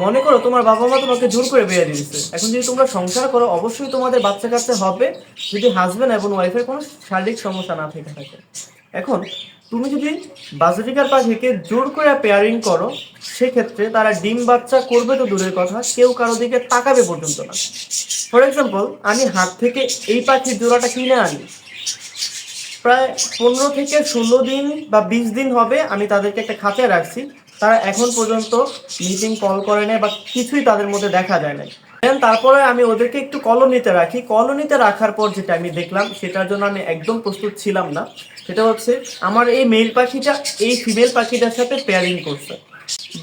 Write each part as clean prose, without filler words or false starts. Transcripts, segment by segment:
মনে করো তোমার বাবা মা তোমাকে জোর করে বিয়ে দিয়ে দিচ্ছে, এখন যদি তোমরা সংসার করো অবশ্যই তোমাদের বাচ্চা কাচ্চা হবে, যদি হাজবেন্ড এবং ওয়াইফের কোনো শারীরিক সমস্যা না থেকে থাকে। এখন তুমি যদি বাজরিকার পাখিকে জোর করে পেয়ারিং করো, সেক্ষেত্রে তারা ডিম বাচ্চা করবে তো দূরের কথা, কেউ কারো দিকে তাকাবে পর্যন্ত না। ফর এক্সাম্পল, আমি হাট থেকে এই পাখির জোড়াটা কিনে আনি, প্রায় 15 থেকে 16 দিন বা 20 দিন হবে আমি তাদেরকে একটা খাঁচায় রাখছি, তারা এখন পর্যন্ত মিটিং কল করে নেয় বা কিছুই তাদের মধ্যে দেখা যায় না। দেন তারপরে আমি ওদেরকে একটু কলোনিতে রাখি, কলোনিতে রাখার পর যেটা আমি দেখলাম, সেটার জন্য আমি একদম প্রস্তুত ছিলাম না। সেটা হচ্ছে, আমার এই মেল পাখিটা এই ফিমেল পাখিটার সাথে পেয়ারিং করছে।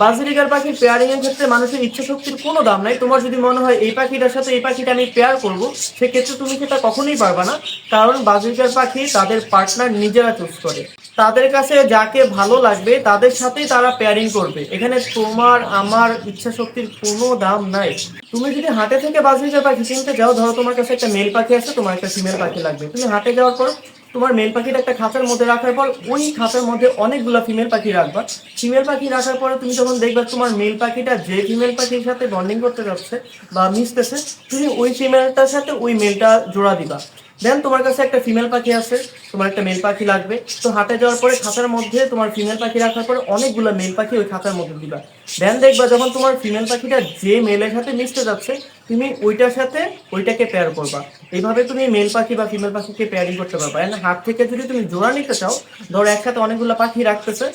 বাজরিকার পাখির পেয়ারিং এর ক্ষেত্রে মানুষের ইচ্ছা শক্তির কোনো দাম নাই। তোমার যদি মনে হয় এই পাখিটার সাথে এই পাখিটা আমি পেয়ার করব, সেক্ষেত্রে তুমি সেটা কখনোই পারবে না। কারণ বাজরিকার পাখি তাদের পার্টনার নিজেরা চুজ করে, তাদের কাছে যাকে ভালো লাগবে তাদের সাথেই তারা পেয়ারিং করবে। এখানে তোমার আমার ইচ্ছা শক্তির কোনো দাম নাই। তুমি যদি হাটে থেকে বাজরিকার পাখি কিনতে যাও, ধরো তোমার কাছে একটা মেল পাখি আছে, তোমার একটা ফিমেল পাখি লাগবে, তুমি হাটে যাওয়ার পর তোমার মেল পাখিটা একটা খাঁচার মধ্যে রাখার পর ওই খাঁচার মধ্যে অনেকগুলো ফিমেল পাখি রাখবা। ফিমেল পাখি রাখার পরে তুমি যখন দেখবা তোমার মেল পাখিটা যে ফিমেল পাখির সাথে বন্ডিং করতে যাচ্ছে বা মিশতেছে, তুমি ওই ফিমেলটার সাথে ওই মেলটা জোড়া দিবা। দেন তোমার কাছে একটা ফিমেল পাখি আছে, তোমার একটা মেল পাখি লাগবে, তো হাটে যাওয়ার পরে খাঁচার মধ্যে তোমার ফিমেল পাখি রাখার পরে অনেকগুলো মেল পাখি ওই খাঁচার মধ্যে দিবা। দেন দেখবা যখন তোমার ফিমেল পাখিটা যে মেলের সাথে মিশতে যাচ্ছে, তুমি ওইটার সাথে ওইটাকে পেয়ার করবা। এইভাবে তুমি মেল পাখি বা ফিমেল পাখিকে পেয়ারিং করতে পারবা। এন্ড হাট থেকে যদি তুমি জোড়া নিতে চাও, ধরো একসাথে অনেকগুলো পাখি রাখতেছে,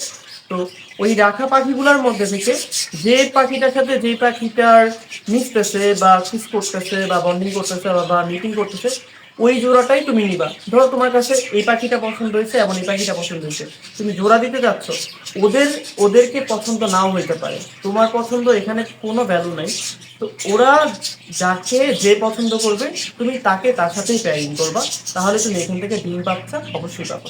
তো ওই রাখা পাখিগুলোর মধ্যে থেকে যে পাখিটার সাথে যে পাখিটার মিশতেছে বা কিস করতেছে বা বন্ডিং করতেছে বা মিটিং করতেছে, ওই জোড়াটাই তুমি নিবা। ধরো তোমার কাছে এই পাখিটা পছন্দ হয়েছে এবং এই পাখিটা পছন্দ হয়েছে, তুমি জোড়া দিতে যাচ্ছ, ওদের ওদেরকে পছন্দ নাও হইতে পারে, তোমার পছন্দ এখানে কোনো ভ্যালু নাই। তো ওরা যাকে যে পছন্দ করবে, তুমি তাকে তার সাথেই পেয়ারিং করবা, তাহলে তুমি এখান থেকে ডিম বাচ্চা অবশ্যই পাবো।